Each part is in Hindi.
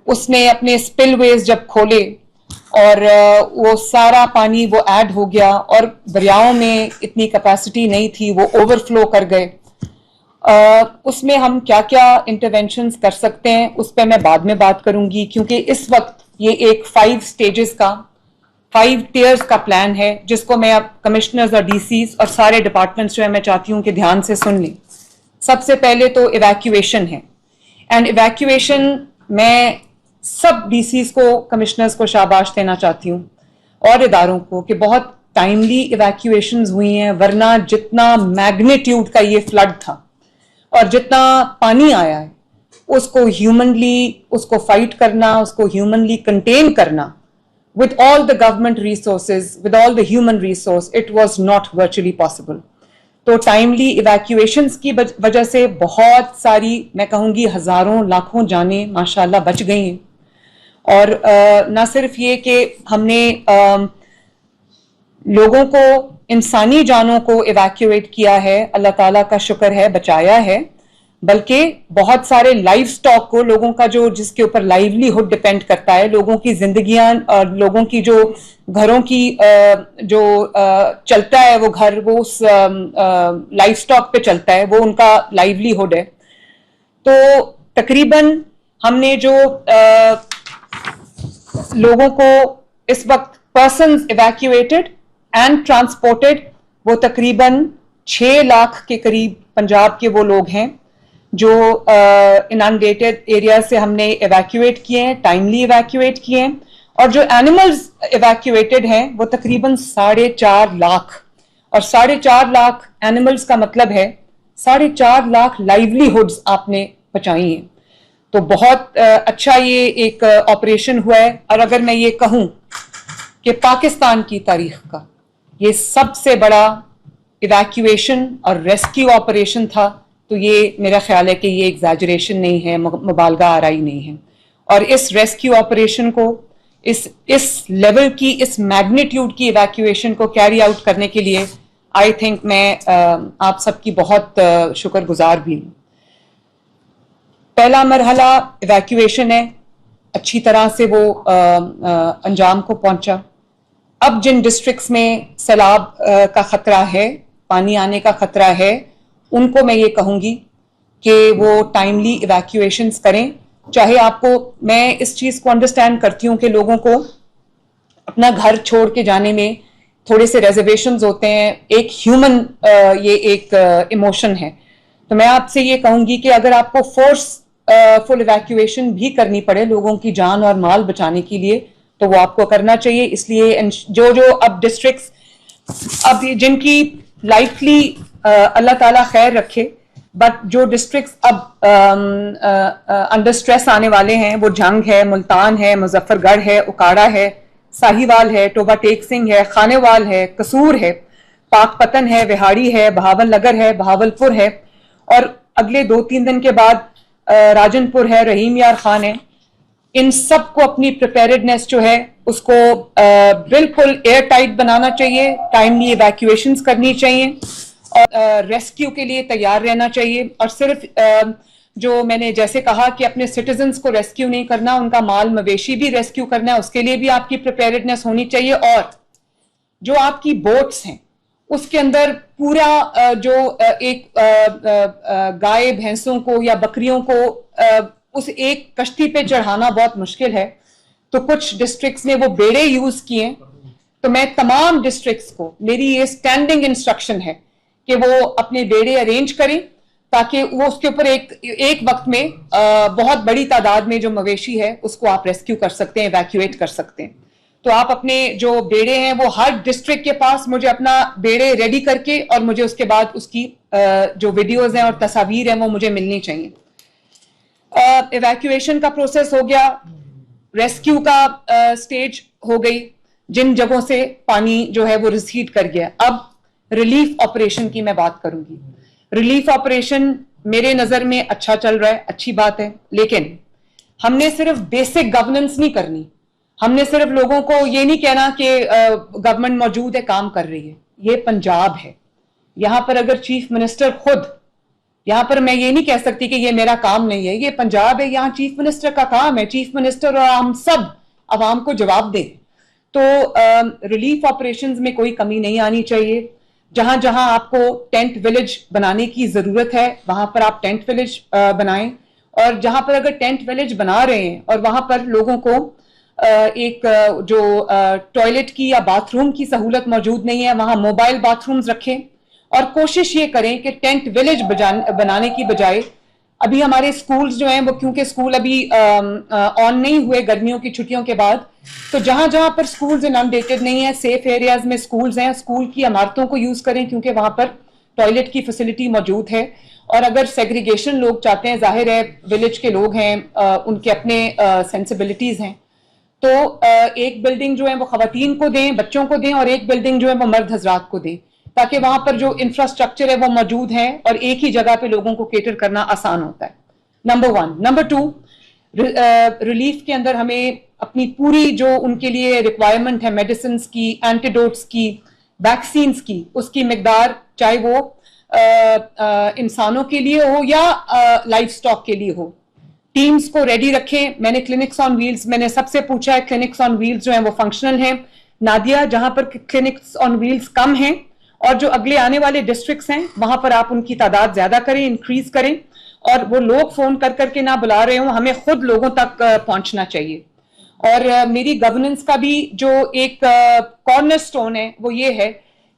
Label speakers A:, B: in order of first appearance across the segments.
A: उसने अपने स्पिलवेज जब खोले और वो सारा पानी वो ऐड हो गया और दरियाओं में इतनी कैपेसिटी नहीं थी, वो ओवरफ्लो कर गए। उसमें हम क्या क्या इंटरवेंशंस कर सकते हैं उस पर मैं बाद में बात करूंगी, क्योंकि इस वक्त ये एक 5 स्टेजेस का 5 टियर्स का प्लान है जिसको मैं अब कमिश्नर्स और डीसीज और सारे डिपार्टमेंट्स जो है मैं चाहती हूँ कि ध्यान से सुन लें। सबसे पहले तो इवैक्यूएशन है, एंड इवैक्यूएशन मैं सब डीसीज को, कमिश्नर्स को शाबाश देना चाहती हूँ और इदारों को कि बहुत टाइमली इवैक्यूएशंस हुई हैं, वरना जितना मैग्नीट्यूड का ये फ्लड था और जितना पानी आया है उसको ह्यूमनली उसको फाइट करना, उसको ह्यूमनली कंटेन करना with all the government resources, with all the human resource, it was not virtually possible. तो टाइमली इवैक्यूएशंस की वजह से बहुत सारी, मैं कहूँगी हजारों लाखों जानें माशाल्लाह बच गई हैं। और ना सिर्फ ये कि हमने लोगों को, इंसानी जानों को इवैक्यूएट किया है, अल्लाह ताला का शुक्र है बचाया है, बल्कि बहुत सारे लाइव स्टॉक को, लोगों का जो जिसके ऊपर लाइवलीहुड डिपेंड करता है, लोगों की जिंदगियां और लोगों की जो घरों की जो चलता है वो घर, वो उस लाइव स्टॉक पे चलता है, वो उनका लाइवलीहुड है। तो तकरीबन हमने जो लोगों को इस वक्त पर्सन्स इवैक्यूएटेड एंड ट्रांसपोर्टेड, वो तकरीबन 6 लाख के करीब पंजाब के वो लोग हैं जो इनंडेटेड एरिया से हमने इवैक्यूएट किए हैं, टाइमली इवैक्यूएट किए हैं। और जो एनिमल्स इवैक्यूएटेड हैं वो तकरीबन 4.5 लाख, और 4.5 लाख एनिमल्स का मतलब है 4.5 लाख लाइवलीहुड्स आपने बचाई हैं। तो बहुत अच्छा ये एक ऑपरेशन हुआ है। और अगर मैं ये कहूं कि पाकिस्तान की तारीख का ये सबसे बड़ा इवैक्यूएशन और रेस्क्यू ऑपरेशन था, तो ये मेरा ख्याल है कि ये एग्जैजरेशन नहीं है, मुबालगा आराई नहीं है। और इस रेस्क्यू ऑपरेशन को, इस लेवल की, इस मैग्नीट्यूड की इवैक्यूएशन को कैरी आउट करने के लिए आई थिंक मैं आप सबकी बहुत शुक्रगुजार भी हूँ। पहला मरहला इवैक्यूएशन है, अच्छी तरह से वो अंजाम को पहुंचा। अब जिन डिस्ट्रिक्ट्स में सैलाब का खतरा है, पानी आने का खतरा है, उनको मैं ये कहूंगी कि वो टाइमली इवैक्यूएशंस करें। चाहे आपको, मैं इस चीज को अंडरस्टैंड करती हूँ कि लोगों को अपना घर छोड़ के जाने में थोड़े से रिजर्वेशंस होते हैं, एक ह्यूमन ये एक इमोशन है। तो मैं आपसे ये कहूंगी कि अगर आपको फुल इवैक्यूएशन भी करनी पड़े लोगों की जान और माल बचाने के लिए, तो वो आपको करना चाहिए। इसलिए जो जो अब डिस्ट्रिक्ट्स अब जिनकी लाइफली अल्लाह ताला खैर रखे, बट जो डिस्ट्रिक्ट्स अब अंडर स्ट्रेस आने वाले हैं, वो जंग है, मुल्तान है, मुजफ्फरगढ़ है, उकाड़ा है, साहिवाल है, टोबा टेक सिंह है, खानेवाल है, कसूर है, पाकपतन है, विहाड़ी है, बहावल नगर है, बहावलपुर है, और अगले 2-3 दिन के बाद राजनपुर है, रहीम यार खान है। इन सब को अपनी प्रिपेयर्डनेस जो है उसको बिल्कुल एयर टाइट बनाना चाहिए, टाइमली इवैक्यूएशंस करनी चाहिए और रेस्क्यू के लिए तैयार रहना चाहिए। और सिर्फ जो मैंने जैसे कहा कि अपने सिटीजन्स को रेस्क्यू नहीं करना, उनका माल मवेशी भी रेस्क्यू करना है, उसके लिए भी आपकी प्रिपेयर्डनेस होनी चाहिए। और जो आपकी बोट्स हैं उसके अंदर पूरा जो एक गाय भैंसों को या बकरियों को उस एक कश्ती पे चढ़ाना बहुत मुश्किल है, तो कुछ डिस्ट्रिक्ट्स ने वो बेड़े यूज किए। तो मैं तमाम डिस्ट्रिक्ट्स को, मेरी ये स्टैंडिंग इंस्ट्रक्शन है कि वो अपने बेड़े अरेंज करें ताकि वो उसके ऊपर एक वक्त में बहुत बड़ी तादाद में जो मवेशी है उसको आप रेस्क्यू कर सकते हैं, इवैक्यूएट कर सकते हैं। तो आप अपने जो बेड़े हैं वो हर डिस्ट्रिक्ट के पास मुझे अपना बेड़े रेडी करके और मुझे उसके बाद उसकी जो वीडियोज हैं और तस्वीर हैं वो मुझे मिलनी चाहिए। इवैक्यूएशन का प्रोसेस हो गया, रेस्क्यू का स्टेज हो गई, जिन जगहों से पानी जो है वो रिसीड कर गया। अब रिलीफ ऑपरेशन की मैं बात करूंगी। रिलीफ ऑपरेशन मेरे नजर में अच्छा चल रहा है, अच्छी बात है, लेकिन हमने सिर्फ बेसिक गवर्नेंस नहीं करनी, हमने सिर्फ लोगों को ये नहीं कहना कि गवर्नमेंट मौजूद है, काम कर रही है। ये पंजाब है, यहां पर अगर चीफ मिनिस्टर खुद यहाँ पर मैं ये नहीं कह सकती कि ये मेरा काम नहीं है, ये पंजाब है, यहाँ चीफ मिनिस्टर का काम है, चीफ मिनिस्टर और हम सब आवाम को जवाब दें। तो रिलीफ ऑपरेशंस में कोई कमी नहीं आनी चाहिए। जहां जहां आपको टेंट विलेज बनाने की जरूरत है वहां पर आप टेंट विलेज बनाएं, और जहां पर अगर टेंट विलेज बना रहे हैं और वहां पर लोगों को एक जो टॉयलेट की या बाथरूम की सहूलत मौजूद नहीं है, वहां मोबाइल बाथरूम्स रखें। और कोशिश ये करें कि टेंट विलेज बनाने की बजाय, अभी हमारे स्कूल्स जो हैं वो, क्योंकि स्कूल अभी ऑन नहीं हुए गर्मियों की छुट्टियों के बाद, तो जहां जहां पर स्कूल्स इनंडेटेड नहीं है, सेफ एरियाज में स्कूल्स हैं, स्कूल की इमारतों को यूज करें क्योंकि वहां पर टॉयलेट की फैसिलिटी मौजूद है। और अगर सेग्रीगेशन लोग चाहते हैं, जाहिर है विलेज के लोग हैं, उनके अपने सेंसिबिलिटीज हैं, तो एक बिल्डिंग जो है वो खवातीन को दें, बच्चों को दें, और एक बिल्डिंग जो है वो मर्द हजरात को दें, ताकि वहां पर जो इंफ्रास्ट्रक्चर है वो मौजूद है और एक ही जगह पे लोगों को केटर करना आसान होता है। नंबर 1। नंबर 2, रिलीफ के अंदर हमें अपनी पूरी जो उनके लिए रिक्वायरमेंट है, मेडिसिन की, एंटीडोट्स की, वैक्सीन्स की, उसकी मिकदार, चाहे वो इंसानों के लिए हो या लाइफ स्टॉक के लिए हो, टीम्स को रेडी रखें। मैंने क्लिनिक्स ऑन व्हील्स, मैंने सबसे पूछा है, क्लिनिक्स ऑन व्हील्स जो है वो फंक्शनल हैं। नादिया, जहां पर क्लिनिक्स ऑन व्हील्स कम हैं और जो अगले आने वाले डिस्ट्रिक्ट्स हैं वहां पर आप उनकी तादाद ज्यादा करें, इंक्रीज करें, और वो लोग फोन कर करके ना बुला रहे हो, हमें खुद लोगों तक पहुंचना चाहिए। और मेरी गवर्नेंस का भी जो एक कॉर्नर स्टोन है वो ये है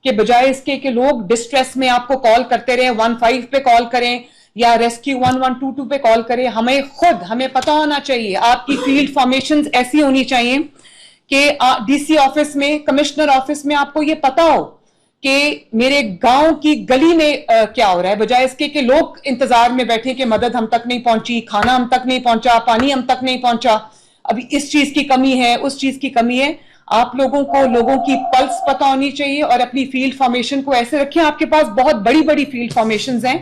A: कि बजाय इसके कि लोग डिस्ट्रेस में आपको कॉल करते रहे, 15 पे कॉल करें या रेस्क्यू 1122 पे कॉल करें, हमें पता होना चाहिए, आपकी फील्ड फॉर्मेशंस ऐसी होनी चाहिए कि डीसी ऑफिस में, कमिश्नर ऑफिस में आपको ये पता हो कि मेरे गांव की गली में क्या हो रहा है, बजाय इसके कि लोग इंतजार में बैठे कि मदद हम तक नहीं पहुंची, खाना हम तक नहीं पहुंचा, पानी हम तक नहीं पहुंचा, अभी इस चीज की कमी है, उस चीज की कमी है। आप लोगों को लोगों की पल्स पता होनी चाहिए और अपनी फील्ड फॉर्मेशन को ऐसे रखें। आपके पास बहुत बड़ी बड़ी फील्ड फॉर्मेशंस हैं,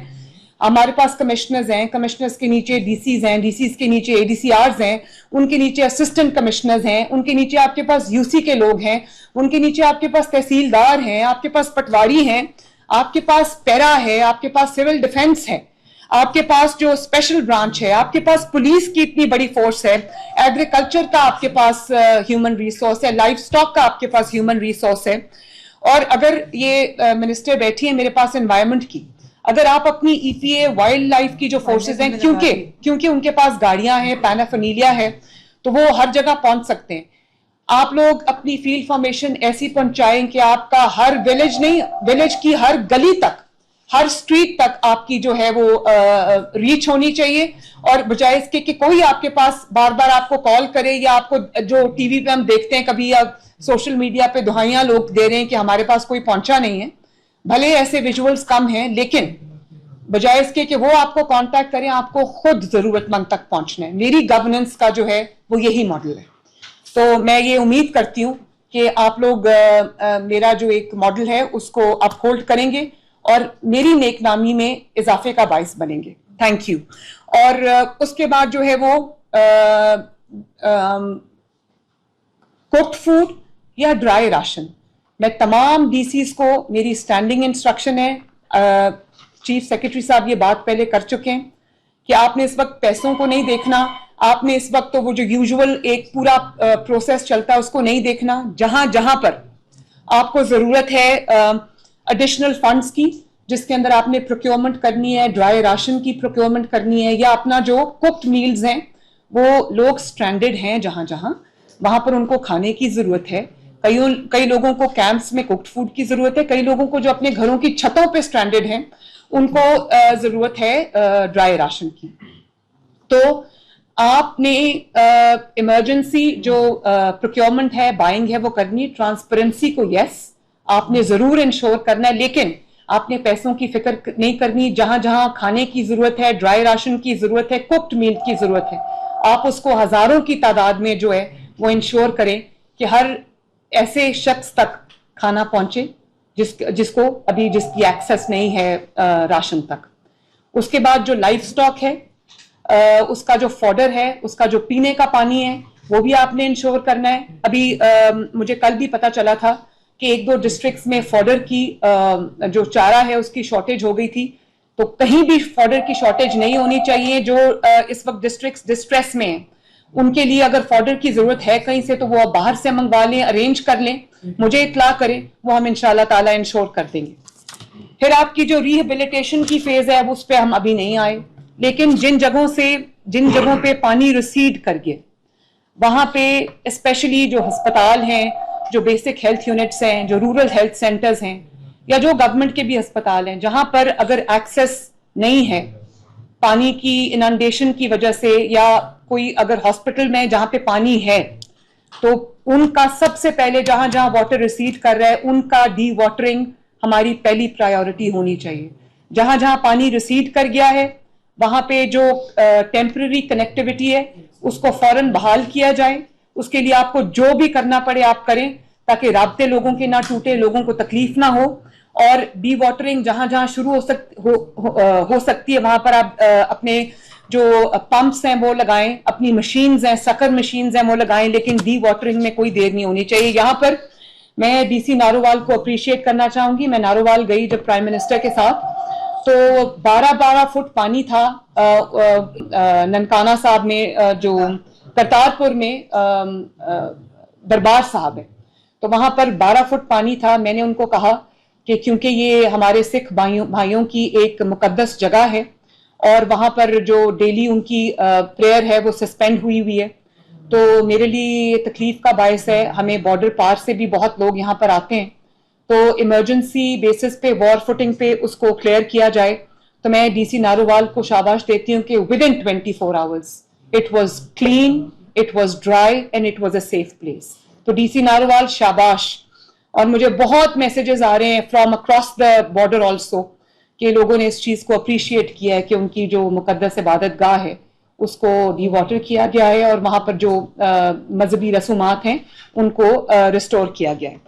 A: हमारे पास कमिश्नर्स हैं, कमिश्नर्स के नीचे डीसीज हैं, डीसीज के नीचे एडीसीआरस हैं, उनके नीचे असिस्टेंट कमिश्नर्स हैं, उनके नीचे आपके पास यूसी के लोग हैं, उनके नीचे आपके पास तहसीलदार हैं, आपके पास पटवारी हैं, आपके पास पैरा है, आपके पास सिविल डिफेंस है, आपके पास जो स्पेशल ब्रांच है, आपके पास पुलिस की इतनी बड़ी फोर्स है, एग्रीकल्चर का आपके पास ह्यूमन रिसोर्स है, लाइफ स्टॉक का आपके पास ह्यूमन रिसोर्स है। और अगर ये मिनिस्टर बैठी है मेरे पास एनवायरमेंट की, अगर आप अपनी ईपीए वाइल्ड लाइफ की जो फोर्सेस हैं, क्योंकि उनके पास गाड़ियां हैं, पैनाफर्नीलिया है, तो वो हर जगह पहुंच सकते हैं। आप लोग अपनी फील्ड फॉर्मेशन ऐसी पहुंचाएं कि आपका हर विलेज नहीं, विलेज की हर गली तक, हर स्ट्रीट तक आपकी जो है वो रीच होनी चाहिए। और बजाय इसके कि कोई आपके पास बार बार आपको कॉल करे, या आपको जो टीवी पे हम देखते हैं कभी, या सोशल मीडिया पे दुहाइयां लोग दे रहे हैं कि हमारे पास कोई पहुंचा नहीं है, भले ऐसे विजुअल्स कम हैं, लेकिन बजाय इसके कि वो आपको कांटेक्ट करें, आपको खुद जरूरतमंद तक पहुंचना है। मेरी गवर्नेंस का जो है वो यही मॉडल है। तो मैं ये उम्मीद करती हूं कि आप लोग मेरा जो एक मॉडल है उसको अपहोल्ड करेंगे और मेरी नेकनामी में इजाफे का बाइस बनेंगे। Thank you. और उसके बाद जो है वो कुक्ड फूड या ड्राई राशन, मैं तमाम डीसीज को, मेरी स्टैंडिंग इंस्ट्रक्शन है, चीफ सेक्रेटरी साहब ये बात पहले कर चुके हैं कि आपने इस वक्त पैसों को नहीं देखना, आपने इस वक्त तो वो जो यूजुअल एक पूरा प्रोसेस चलता है उसको नहीं देखना। जहां जहां पर आपको जरूरत है एडिशनल फंड्स की, जिसके अंदर आपने प्रोक्योरमेंट करनी है, ड्राई राशन की प्रोक्योरमेंट करनी है, या अपना जो कुक्ड मील्स हैं, वो लोग स्ट्रैंडेड हैं जहां जहां, वहां पर उनको खाने की जरूरत है। कई लोगों को कैंप्स में कुक्ड फूड की जरूरत है, कई लोगों को जो अपने घरों की छतों पे स्ट्रैंडेड हैं उनको जरूरत है ड्राई राशन की। तो आपने इमरजेंसी जो प्रोक्योरमेंट है, बाइंग है, वो करनी है। ट्रांसपेरेंसी को यस आपने जरूर इंश्योर करना है, लेकिन आपने पैसों की फिक्र नहीं करनी। जहां जहां खाने की जरूरत है, ड्राई राशन की जरूरत है, कुक्ड मील की जरूरत है, आप उसको हजारों की तादाद में जो है वो इंश्योर करें कि हर ऐसे शख्स तक खाना पहुंचे जिसको अभी जिसकी एक्सेस नहीं है राशन तक। उसके बाद जो लाइफ स्टॉक है, उसका जो फॉडर है, उसका जो पीने का पानी है, वो भी आपने इंश्योर करना है। अभी मुझे कल भी पता चला था कि 1-2 डिस्ट्रिक्ट्स में फॉडर की जो चारा है उसकी शॉर्टेज हो गई थी। तो कहीं भी फॉडर की शॉर्टेज नहीं होनी चाहिए। जो इस वक्त डिस्ट्रिक्ट्स डिस्ट्रेस में हैं, उनके लिए अगर फॉडर की जरूरत है कहीं से, तो वो आप बाहर से मंगवा लें, अरेंज कर लें, मुझे इत्तला करें, वो हम इंशाल्लाह ताला इंश्योर कर देंगे। फिर आपकी जो रिहेबिलिटेशन की फेज है, उस पर हम अभी नहीं आए, लेकिन जिन जगहों पे पानी रिसीड कर गए, वहां पे स्पेशली जो अस्पताल हैं, जो बेसिक हेल्थ यूनिट्स हैं, जो रूरल हेल्थ सेंटर्स हैं, या जो गवर्नमेंट के भी अस्पताल हैं, जहां पर अगर एक्सेस नहीं है पानी की इनंडेशन की वजह से, या कोई अगर हॉस्पिटल में जहां पे पानी है, तो उनका सबसे पहले जहां जहां वाटर रिसीड कर रहा है, उनका डी वाटरिंग हमारी पहली प्रायोरिटी होनी चाहिए। जहां जहां पानी रिसीड कर गया है, वहां पे जो टेम्पररी कनेक्टिविटी है, उसको फौरन बहाल किया जाए। उसके लिए आपको जो भी करना पड़े आप करें, ताकि राब्ते लोगों के ना टूटे, लोगों को तकलीफ ना हो। और डी वाटरिंग जहां जहां शुरू हो सकती है, वहां पर आप अपने जो पंप्स हैं वो लगाएं, अपनी मशीन्स हैं, सकर मशीन्स हैं, वो लगाएं, लेकिन डी वाटरिंग में कोई देर नहीं होनी चाहिए। यहाँ पर मैं डीसी नारोवाल को अप्रिशिएट करना चाहूंगी। मैं नारोवाल गई जब प्राइम मिनिस्टर के साथ, तो 12-12 फुट पानी था ननकाना साहब में, जो करतारपुर में दरबार साहब है, तो वहां पर 12 फुट पानी था। मैंने उनको कहा कि क्योंकि ये हमारे सिख भाइयों की एक मुकद्दस जगह है, और वहां पर जो डेली उनकी प्रेयर है वो सस्पेंड हुई है, तो मेरे लिए ये तकलीफ का बायस है। हमें बॉर्डर पार से भी बहुत लोग यहाँ पर आते हैं, तो इमरजेंसी बेसिस पे, वॉर फुटिंग पे उसको क्लियर किया जाए। तो मैं डीसी नारोवाल को शाबाश देती हूँ कि with in 24 hours it was clean, it was dry and it was a safe place. तो डीसी नारोवाल शाबाश। और मुझे बहुत मैसेजेस आ रहे हैं from across the border also, कि लोगों ने इस चीज को अप्रिशिएट किया है कि उनकी जो मुकद्दस इबादत गाह है उसको डी वाटर किया गया है, और वहां पर जो मजहबी रसूमात हैं उनको रिस्टोर किया गया है।